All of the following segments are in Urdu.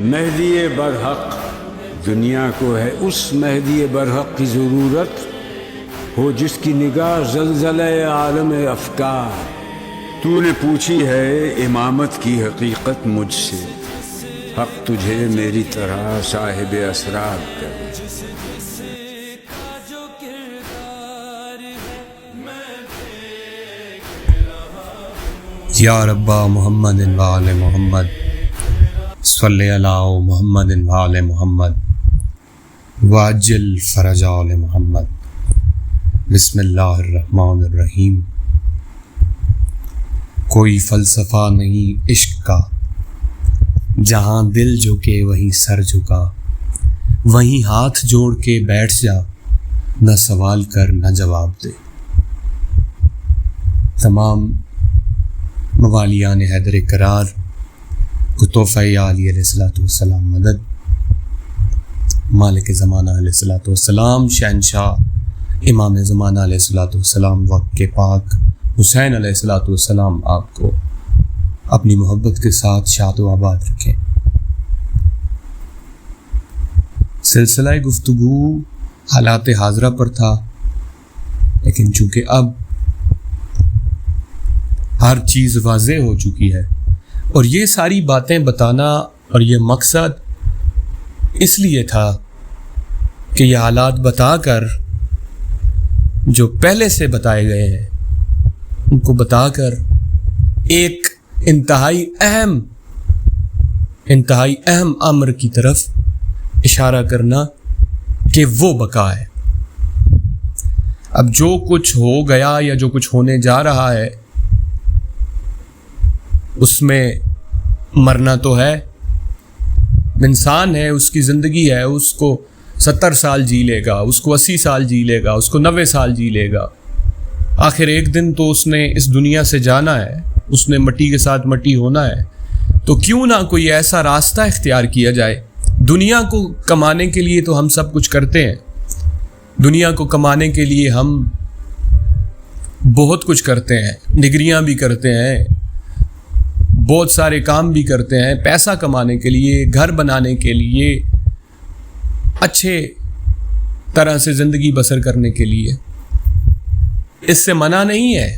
مہدی برحق، دنیا کو ہے اس مہدی برحق کی ضرورت ہو جس کی نگاہ زلزلہ عالم افکار۔ تو نے پوچھی ہے امامت کی حقیقت مجھ سے، حق تجھے میری طرح صاحب اسرار کرے۔ یا ربا محمد وآل محمد صلی اللہ محمد وآل محمد واجل فرج آل محمد۔ بسم اللہ الرحمن الرحیم۔ کوئی فلسفہ نہیں عشق کا، جہاں دل جھکے وہیں سر جھکا، وہیں ہاتھ جوڑ کے بیٹھ جا، نہ سوال کر نہ جواب دے۔ تمام موالیان حیدر قرار کو تحفہ علی علیہ السلام مدد، مالک زمانہ علیہ السلام، شہنشاہ امام زمانہ علیہ السلام، وقت کے پاک حسین علیہ السلام آپ کو اپنی محبت کے ساتھ شاد و آباد رکھیں۔ سلسلہ گفتگو حالات حاضرہ پر تھا، لیکن چونکہ اب ہر چیز واضح ہو چکی ہے، اور یہ ساری باتیں بتانا اور یہ مقصد اس لیے تھا کہ یہ حالات بتا کر جو پہلے سے بتائے گئے ہیں ان کو بتا کر ایک انتہائی اہم امر کی طرف اشارہ کرنا کہ وہ بقا ہے۔ اب جو کچھ ہو گیا یا جو کچھ ہونے جا رہا ہے اس میں مرنا تو ہے، انسان ہے، اس کی زندگی ہے، اس کو 70 سال جی لے گا، اس کو 80 سال جی لے گا، اس کو 90 سال جی لے گا، آخر ایک دن تو اس نے اس دنیا سے جانا ہے، اس نے مٹی کے ساتھ مٹی ہونا ہے۔ تو کیوں نہ کوئی ایسا راستہ اختیار کیا جائے؟ دنیا کو کمانے کے لیے تو ہم سب کچھ کرتے ہیں، دنیا کو کمانے کے لیے ہم بہت کچھ کرتے ہیں، ڈگریاں بھی کرتے ہیں، بہت سارے کام بھی کرتے ہیں، پیسہ کمانے کے لیے، گھر بنانے کے لیے، اچھے طرح سے زندگی بسر کرنے کے لیے، اس سے منع نہیں ہے،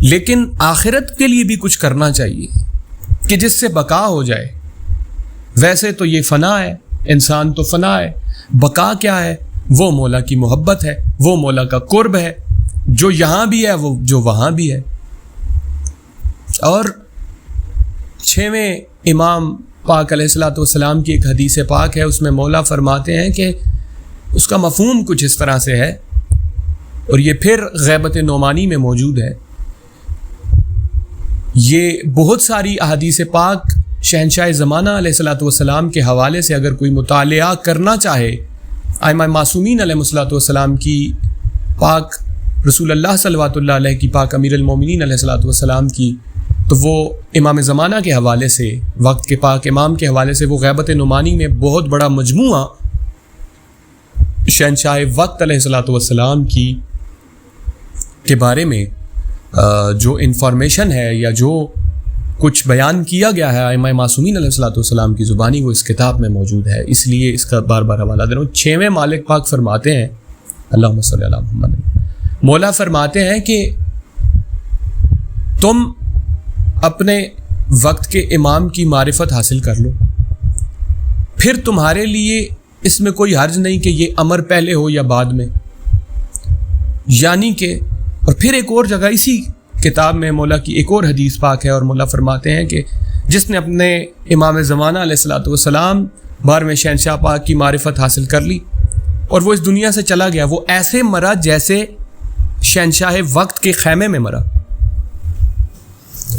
لیکن آخرت کے لیے بھی کچھ کرنا چاہیے کہ جس سے بقا ہو جائے۔ ویسے تو یہ فنا ہے، انسان تو فنا ہے، بقا کیا ہے؟ وہ مولا کی محبت ہے، وہ مولا کا قرب ہے، جو یہاں بھی ہے وہ جو وہاں بھی ہے۔ اور 6ویں امام پاک علیہ السلام کی ایک حدیث پاک ہے، اس میں مولا فرماتے ہیں کہ اس کا مفہوم کچھ اس طرح سے ہے، اور یہ پھر غیبت نعمانی میں موجود ہے۔ یہ بہت ساری احادیث پاک شہنشاہ زمانہ علیہ السلام کے حوالے سے اگر کوئی مطالعہ کرنا چاہے، ائمہ معصومین علیہ السلام کی، پاک رسول اللہ صلوات اللہ علیہ کی، پاک امیر المومنین علیہ السلام کی، تو وہ امام زمانہ کے حوالے سے، وقت کے پاک امام کے حوالے سے، وہ غیبت نعمانی میں بہت بڑا مجموعہ شہنشاہ وقت علیہ السلام کی کے بارے میں جو انفارمیشن ہے یا جو کچھ بیان کیا گیا ہے ائمہ معصومین علیہ السلام کی زبانی، وہ اس کتاب میں موجود ہے، اس لیے اس کا بار بار حوالہ دے رہا ہوں۔ 6ویں مالک پاک فرماتے ہیں، اللہم صلی علی محمد، مولا فرماتے ہیں کہ تم اپنے وقت کے امام کی معرفت حاصل کر لو، پھر تمہارے لیے اس میں کوئی حرج نہیں کہ یہ امر پہلے ہو یا بعد میں، یعنی کہ، اور پھر ایک اور جگہ اسی کتاب میں مولا کی ایک اور حدیث پاک ہے، اور مولا فرماتے ہیں کہ جس نے اپنے امام زمانہ علیہ السلام 12ویں شہنشاہ پاک کی معرفت حاصل کر لی اور وہ اس دنیا سے چلا گیا، وہ ایسے مرا جیسے شہنشاہ وقت کے خیمے میں مرا۔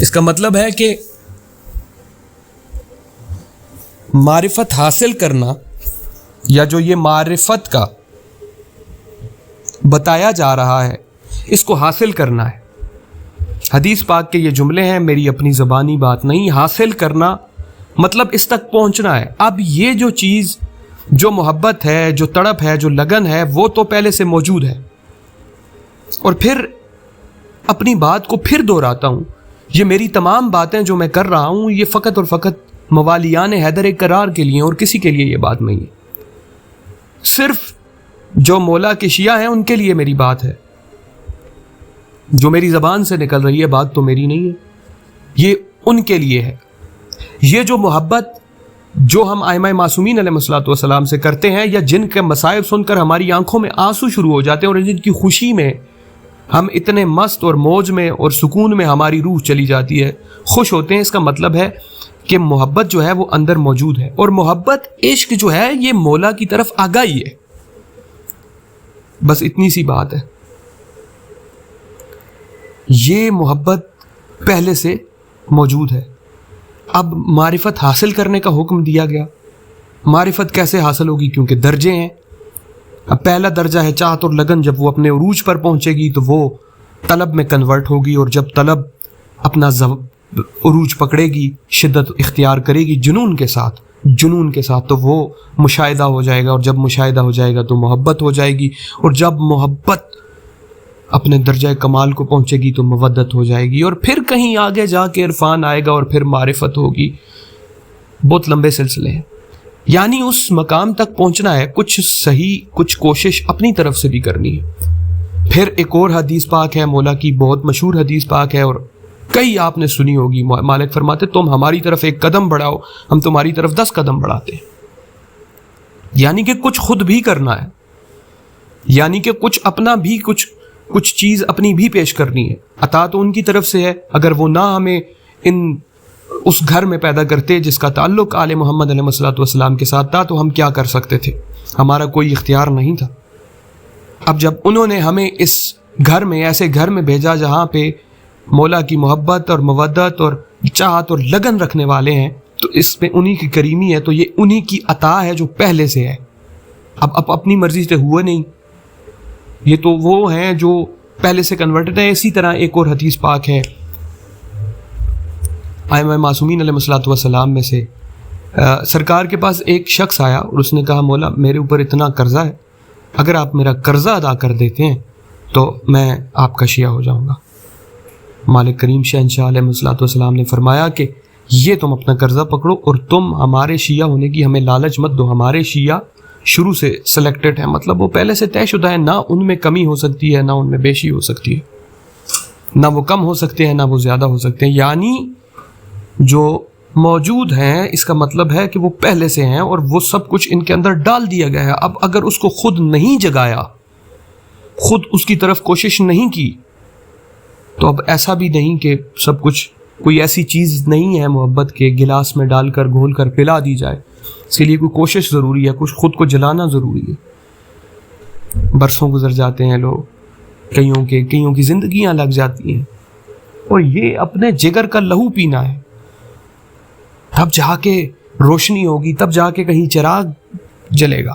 اس کا مطلب ہے کہ معرفت حاصل کرنا، یا جو یہ معرفت کا بتایا جا رہا ہے، اس کو حاصل کرنا ہے۔ حدیث پاک کے یہ جملے ہیں، میری اپنی زبانی بات نہیں، حاصل کرنا مطلب اس تک پہنچنا ہے۔ اب یہ جو چیز، جو محبت ہے، جو تڑپ ہے، جو لگن ہے، وہ تو پہلے سے موجود ہے، اور پھر اپنی بات کو پھر دہراتا ہوں، یہ میری تمام باتیں جو میں کر رہا ہوں یہ فقط اور فقط موالیان حیدر قرار کے لیے اور کسی کے لیے یہ بات نہیں ہے. صرف جو مولا کے شیعہ ہیں ان کے لیے میری بات ہے. جو میری زبان سے نکل رہی ہے بات تو میری نہیں ہے, یہ ان کے لیے ہے. یہ جو محبت جو ہم ائمہ معصومین علیہ الصلوۃ والسلام سے کرتے ہیں, یا جن کے مصائب سن کر ہماری آنکھوں میں آنسو شروع ہو جاتے ہیں اور جن کی خوشی میں ہم اتنے مست اور موج میں اور سکون میں ہماری روح چلی جاتی ہے, خوش ہوتے ہیں, اس کا مطلب ہے کہ محبت جو ہے وہ اندر موجود ہے. اور محبت عشق جو ہے یہ مولا کی طرف آگاہی ہے. بس اتنی سی بات ہے. یہ محبت پہلے سے موجود ہے. اب معرفت حاصل کرنے کا حکم دیا گیا. معرفت کیسے حاصل ہوگی؟ کیونکہ درجے ہیں. اب پہلا درجہ ہے چاہت اور لگن. جب وہ اپنے عروج پر پہنچے گی تو وہ طلب میں کنورٹ ہوگی, اور جب طلب اپنا عروج پکڑے گی, شدت اختیار کرے گی جنون کے ساتھ, تو وہ مشاہدہ ہو جائے گا, اور جب مشاہدہ ہو جائے گا تو محبت ہو جائے گی, اور جب محبت اپنے درجہ کمال کو پہنچے گی تو مودت ہو جائے گی, اور پھر کہیں آگے جا کے عرفان آئے گا, اور پھر معرفت ہوگی. بہت لمبے سلسلے ہیں. یعنی اس مقام تک پہنچنا ہے, کچھ صحیح کچھ کوشش اپنی طرف سے بھی کرنی ہے. پھر ایک اور حدیث پاک ہے مولا کی, بہت مشہور حدیث پاک ہے, اور کئی آپ نے سنی ہوگی. مالک فرماتے تم ہماری طرف 1 قدم بڑھاؤ, ہم تمہاری طرف 10 قدم بڑھاتے ہیں. یعنی کہ کچھ خود بھی کرنا ہے, یعنی کہ کچھ اپنا بھی کچھ چیز اپنی بھی پیش کرنی ہے. عطا تو ان کی طرف سے ہے. اگر وہ نہ ہمیں اس گھر میں پیدا کرتے جس کا تعلق آل محمد علیہ الصلوۃ والسلام کے ساتھ تھا, تو ہم کیا کر سکتے تھے؟ ہمارا کوئی اختیار نہیں تھا. اب جب انہوں نے ہمیں اس گھر میں, ایسے گھر میں بھیجا جہاں پہ مولا کی محبت اور مودت اور چاہت اور لگن رکھنے والے ہیں, تو اس میں انہی کی کریمی ہے. تو یہ انہی کی عطا ہے جو پہلے سے ہے. اب اپنی مرضی سے ہوئے نہیں, یہ تو وہ ہیں جو پہلے سے کنورٹڈ ہیں. اسی طرح ایک اور حدیث پاک ہے ائمہ معصومین علیہ الصلوۃ والسلام میں سے, سرکار کے پاس ایک شخص آیا اور اس نے کہا مولا میرے اوپر اتنا قرضہ ہے, اگر آپ میرا قرضہ ادا کر دیتے ہیں تو میں آپ کا شیعہ ہو جاؤں گا. مالک کریم شہنشاہ علیہ الصلوۃ والسلام نے فرمایا کہ یہ تم اپنا قرضہ پکڑو, اور تم ہمارے شیعہ ہونے کی ہمیں لالچ مت دو. ہمارے شیعہ شروع سے سلیکٹڈ ہیں, مطلب وہ پہلے سے طے شدہ ہے. نہ ان میں کمی ہو سکتی ہے, نہ ان میں بیشی ہو سکتی ہے, نہ وہ کم ہو سکتے ہیں, نہ وہ زیادہ ہو سکتے ہیں. یعنی جو موجود ہیں اس کا مطلب ہے کہ وہ پہلے سے ہیں, اور وہ سب کچھ ان کے اندر ڈال دیا گیا ہے. اب اگر اس کو خود نہیں جگایا, خود اس کی طرف کوشش نہیں کی, تو اب ایسا بھی نہیں کہ سب کچھ کوئی ایسی چیز نہیں ہے محبت کے گلاس میں ڈال کر گھول کر پلا دی جائے. اس کے لیے کوئی کوشش ضروری ہے, کچھ خود کو جلانا ضروری ہے. برسوں گزر جاتے ہیں لوگ, کئیوں کی زندگیاں لگ جاتی ہیں, اور یہ اپنے جگر کا لہو پینا ہے. تب جا کے روشنی ہوگی, تب جا کے کہیں چراغ جلے گا.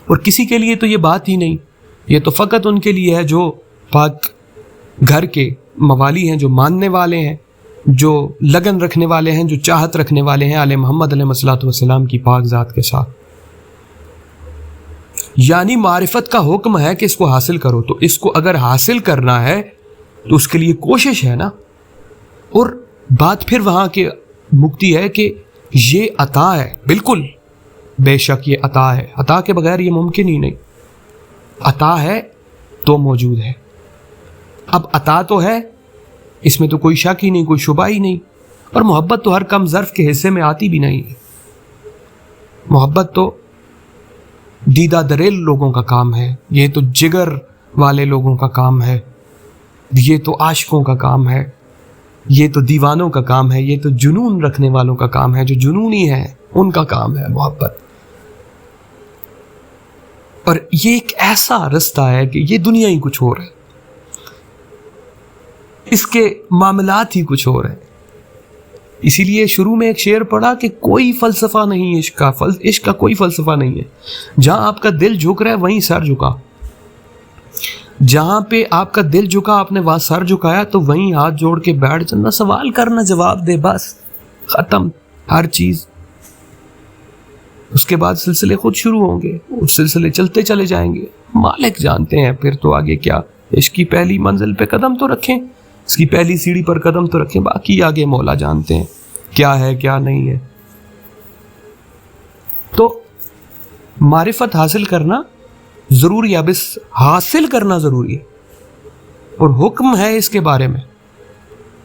اور کسی کے لیے تو یہ بات ہی نہیں, یہ تو فقط ان کے لیے ہے جو پاک گھر کے موالی ہیں, جو ماننے والے ہیں, جو لگن رکھنے والے ہیں, جو چاہت رکھنے والے ہیں آل محمد علیہ الصلوۃ والسلام کی پاک ذات کے ساتھ. یعنی معرفت کا حکم ہے کہ اس کو حاصل کرو, تو اس کو اگر حاصل کرنا ہے تو اس کے لیے کوشش ہے نا. اور بات پھر وہاں کے مکتی ہے کہ یہ عطا ہے, بالکل بے شک یہ عطا ہے, عطا کے بغیر یہ ممکن ہی نہیں. عطا ہے تو موجود ہے. اب عطا تو ہے, اس میں تو کوئی شک ہی نہیں, کوئی شبہ ہی نہیں. اور محبت تو ہر کم ظرف کے حصے میں آتی بھی نہیں ہے. محبت تو دیدہ دریل لوگوں کا کام ہے, یہ تو جگر والے لوگوں کا کام ہے, یہ تو عاشقوں کا کام ہے, یہ تو دیوانوں کا کام ہے, یہ تو جنون رکھنے والوں کا کام ہے, جو جنونی ہے ان کا کام ہے محبت. اور یہ ایک ایسا رستہ ہے کہ یہ دنیا ہی کچھ اور ہے, اس کے معاملات ہی کچھ اور ہیں. اسی لیے شروع میں ایک شعر پڑھا کہ کوئی فلسفہ نہیں عشق کا, عشق کا کوئی فلسفہ نہیں ہے. جہاں آپ کا دل جھک رہا ہے وہیں سر جھکا, جہاں پہ آپ کا دل جھکا آپ نے وہاں سر جھکایا, تو وہیں ہاتھ جوڑ کے بیٹھ جانا, سوال کرنا, جواب دے, بس ختم ہر چیز. اس کے بعد سلسلے خود شروع ہوں گے, وہ سلسلے چلتے چلے جائیں گے. مالک جانتے ہیں پھر تو آگے کیا. عشق کی پہلی منزل پہ قدم تو رکھیں, اس کی پہلی سیڑھی پر قدم تو رکھیں, باقی آگے مولا جانتے ہیں کیا ہے کیا نہیں ہے. تو معرفت حاصل کرنا ضروری ہے, اب اس حاصل کرنا ضروری ہے, اور حکم ہے اس کے بارے میں.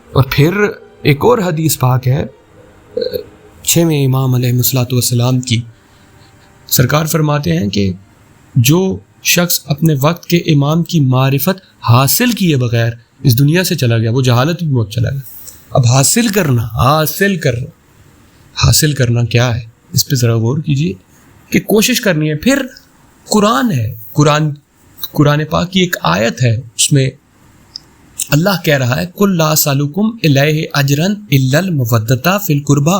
اور پھر ایک اور حدیث پاک ہے 6ویں امام علیہ الصلوۃ والسلام کی. سرکار فرماتے ہیں کہ جو شخص اپنے وقت کے امام کی معرفت حاصل کیے بغیر اس دنیا سے چلا گیا, وہ جہالت میں موت چلا گیا. اب حاصل کرنا کیا ہے, اس پہ ذرا غور کیجیے کہ کوشش کرنی ہے. پھر قرآن ہے, قرآن پاک کی ایک آیت ہے, اس میں اللہ کہہ رہا ہے قُلْ لَا أَسْأَلُكُمْ إِلَيْهِ أَجْرًا إِلَّا الْمَوَدَّةَ فِي الْقُرْبَى.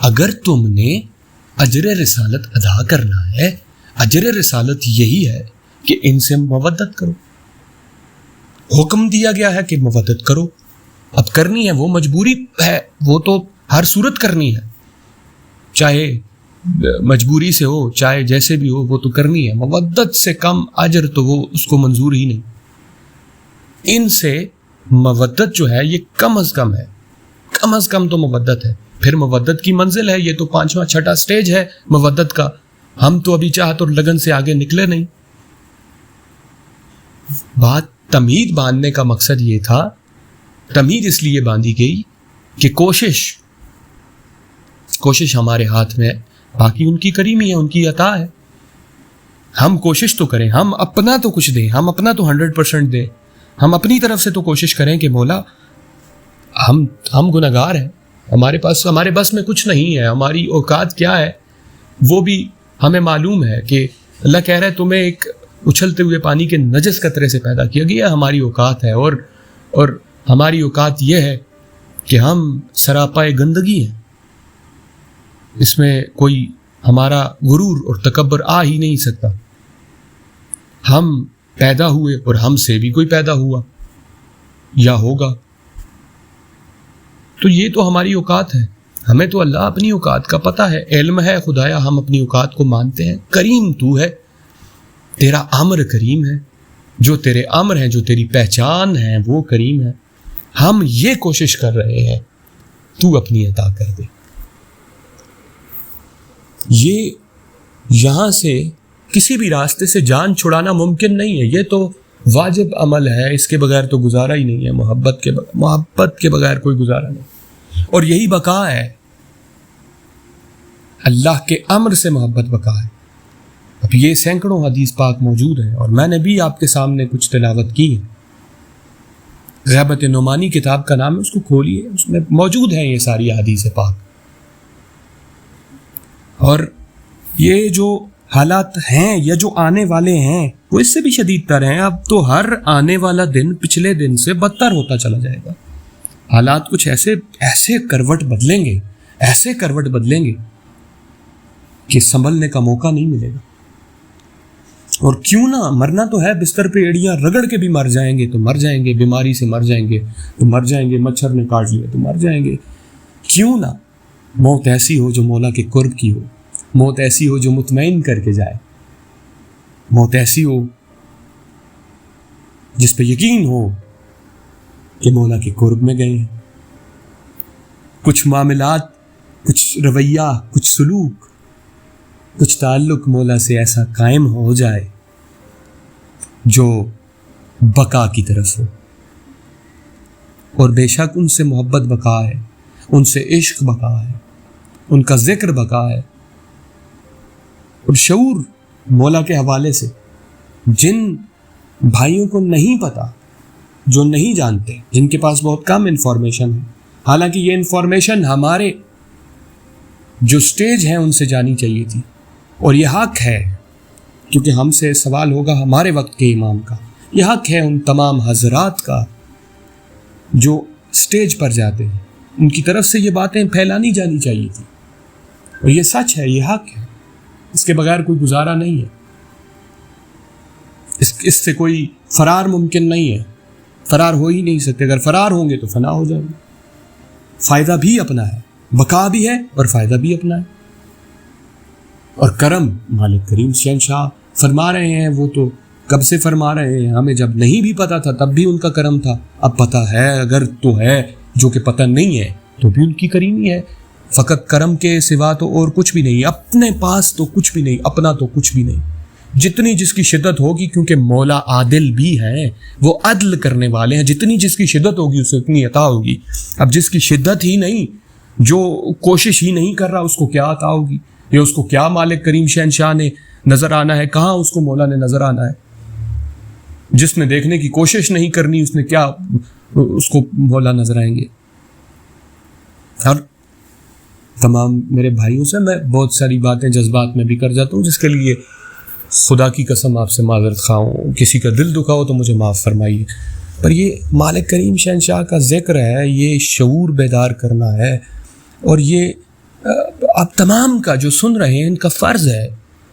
اگر تم نے اجر رسالت ادا کرنا ہے, اجر رسالت یہی ہے کہ ان سے مودت کرو. حکم دیا گیا ہے کہ مودت کرو, اب کرنی ہے, وہ مجبوری ہے, وہ تو ہر صورت کرنی ہے, چاہے مجبوری سے ہو چاہے جیسے بھی ہو, وہ تو کرنی ہے. مودت سے کم اجر تو وہ اس کو منظور ہی نہیں. ان سے مودت جو ہے یہ کم از کم ہے, کم از کم تو مودت ہے. پھر مودت کی منزل ہے, یہ تو 5واں 6واں سٹیج ہے مودت کا. ہم تو ابھی چاہت اور لگن سے آگے نکلے نہیں. بات تمہید باندھنے کا مقصد یہ تھا, تمہید اس لیے باندھی گئی کہ کوشش ہمارے ہاتھ میں ہے, باقی ان کی کریمی ہے, ان کی عطا ہے. ہم کوشش تو کریں, ہم اپنا تو کچھ دیں, ہم اپنا تو 100% دیں, ہم اپنی طرف سے تو کوشش کریں کہ مولا ہم گنہگار ہیں, ہمارے بس میں کچھ نہیں ہے, ہماری اوقات کیا ہے وہ بھی ہمیں معلوم ہے کہ اللہ کہہ رہا ہے تمہیں ایک اچھلتے ہوئے پانی کے نجس قطرے سے پیدا کیا گیا. ہماری اوقات ہے, اور ہماری اوقات یہ ہے کہ ہم سراپائے گندگی ہیں, اس میں کوئی ہمارا غرور اور تکبر آ ہی نہیں سکتا. ہم پیدا ہوئے اور ہم سے بھی کوئی پیدا ہوا یا ہوگا, تو یہ تو ہماری اوقات ہے. ہمیں تو اللہ اپنی اوقات کا پتہ ہے, علم ہے خدایا, ہم اپنی اوقات کو مانتے ہیں. کریم تو ہے, تیرا امر کریم ہے, جو تیرے امر ہیں, جو تیری پہچان ہے وہ کریم ہے. ہم یہ کوشش کر رہے ہیں, تو اپنی عطا کر دے. یہ یہاں سے کسی بھی راستے سے جان چھڑانا ممکن نہیں ہے, یہ تو واجب عمل ہے, اس کے بغیر تو گزارا ہی نہیں ہے. محبت کے بغیر کوئی گزارا نہیں, اور یہی بقا ہے. اللہ کے امر سے محبت بقا ہے. اب یہ سینکڑوں حدیث پاک موجود ہیں, اور میں نے بھی آپ کے سامنے کچھ تلاوت کی ہے. غیبت نعمانی کتاب کا نام ہے, اس کو کھولیے, اس میں موجود ہیں یہ ساری حدیث پاک. اور یہ جو حالات ہیں یا جو آنے والے ہیں وہ اس سے بھی شدید تر ہیں. اب تو ہر آنے والا دن پچھلے دن سے بدتر ہوتا چلا جائے گا. حالات کچھ ایسے کروٹ بدلیں گے کہ سنبھلنے کا موقع نہیں ملے گا. اور کیوں نہ, مرنا تو ہے, بستر پہ ایڑیاں رگڑ کے بھی مر جائیں گے تو مر جائیں گے, بیماری سے مر جائیں گے تو مر جائیں گے, مچھر نے کاٹ لیا تو مر جائیں گے. کیوں نہ موت ایسی ہو جو مولا کے قرب کی ہو, موت ایسی ہو جو مطمئن کر کے جائے, موت ایسی ہو جس پہ یقین ہو کہ مولا کے قرب میں گئے ہیں. کچھ معاملات, کچھ رویہ, کچھ سلوک, کچھ تعلق مولا سے ایسا قائم ہو جائے جو بقا کی طرف ہو. اور بے شک ان سے محبت بقا ہے, ان سے عشق بقا ہے, ان کا ذکر بقا ہے. اور شعور مولا کے حوالے سے جن بھائیوں کو نہیں پتا, جو نہیں جانتے, جن کے پاس بہت کم انفارمیشن ہے, حالانکہ یہ انفارمیشن ہمارے جو سٹیج ہیں ان سے جانی چاہیے تھی, اور یہ حق ہے کیونکہ ہم سے سوال ہوگا ہمارے وقت کے امام کا. یہ حق ہے ان تمام حضرات کا جو سٹیج پر جاتے ہیں, ان کی طرف سے یہ باتیں پھیلانی جانی چاہیے تھی. اور یہ سچ ہے, یہ حق ہے, اس کے بغیر کوئی گزارا نہیں ہے, اس سے کوئی فرار ممکن نہیں ہے. فرار ہو ہی نہیں سکتے, اگر فرار ہوں گے تو فنا ہو جائیں گے. فائدہ بھی اپنا ہے, بقا بھی ہے اور فائدہ بھی اپنا ہے. اور کرم مالک کریم شہنشاہ فرما رہے ہیں, وہ تو کب سے فرما رہے ہیں, ہمیں جب نہیں بھی پتا تھا تب بھی ان کا کرم تھا, اب پتہ ہے اگر تو ہے, جو کہ پتہ نہیں ہے تو بھی ان کی کریمی ہے. فقط کرم کے سوا تو اور کچھ بھی نہیں, اپنے پاس تو کچھ بھی نہیں, اپنا تو کچھ بھی نہیں. جتنی جس کی شدت ہوگی, کیونکہ مولا عادل بھی ہیں, وہ عدل کرنے والے ہیں, جتنی جس کی شدت ہوگی اسے اتنی عطا ہوگی. اب جس کی شدت ہی نہیں, جو کوشش ہی نہیں کر رہا, اس کو کیا عطا ہوگی, یا اس کو کیا مالک کریم شہنشاہ نے نظر آنا ہے, کہاں اس کو مولا نے نظر آنا ہے. جس نے دیکھنے کی کوشش نہیں کرنی, اس نے کیا, اس کو مولا نظر آئیں گے. اور تمام میرے بھائیوں سے میں بہت ساری باتیں جذبات میں بھی کر جاتا ہوں, جس کے لیے خدا کی قسم آپ سے معذرت خواہ ہوں. کسی کا دل دکھا ہو تو مجھے معاف فرمائیے. پر یہ مالک کریم شہنشاہ کا ذکر ہے, یہ شعور بیدار کرنا ہے, اور یہ آپ تمام کا جو سن رہے ہیں ان کا فرض ہے.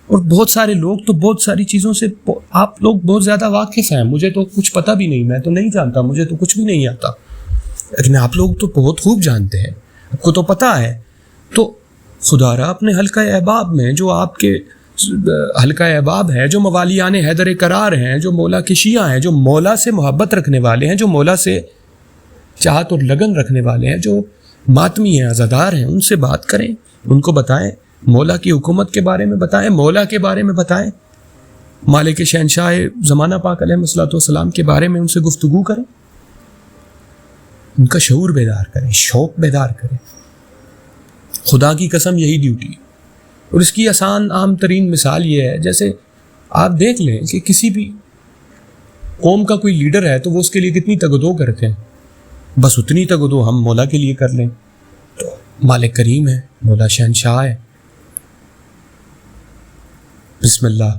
اور بہت سارے لوگ تو بہت ساری چیزوں سے, آپ لوگ بہت زیادہ واقف ہیں, مجھے تو کچھ پتہ بھی نہیں, میں تو نہیں جانتا, مجھے تو کچھ بھی نہیں آتا, لیکن آپ لوگ تو بہت خوب جانتے ہیں, آپ کو تو پتہ ہے. تو خدا را اپنے حلقہ احباب میں, جو آپ کے حلقہ احباب ہے, جو موالیان حیدر قرار ہیں, جو مولا کے شیعہ ہیں, جو مولا سے محبت رکھنے والے ہیں, جو مولا سے چاہت اور لگن رکھنے والے ہیں, جو ماتمی ہیں, عزادار ہیں, ان سے بات کریں, ان کو بتائیں, مولا کی حکومت کے بارے میں بتائیں, مولا کے بارے میں بتائیں, مالک شہنشاہ زمانہ پاک علیہ الصلوۃ والسلام کے بارے میں ان سے گفتگو کریں, ان کا شعور بیدار کریں, شوق بیدار کریں. خدا کی قسم یہی ڈیوٹی. اور اس کی آسان عام ترین مثال یہ ہے, جیسے آپ دیکھ لیں کہ کسی بھی قوم کا کوئی لیڈر ہے تو وہ اس کے لیے کتنی تگدو کرتے ہیں, بس اتنی تگدو ہم مولا کے لیے کر لیں. تو مالک کریم ہے, مولا شہنشاہ ہے. بسم اللہ.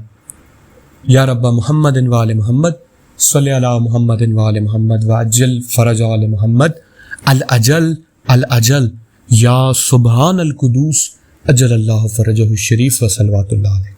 یا رب محمد وآل محمد صلی علی محمد وآل محمد وعجل فرج آل محمد الاجل الاجل یا سبحان القدوس اجل اللہ فرجہ الشریف و صلوات اللہ علیہ.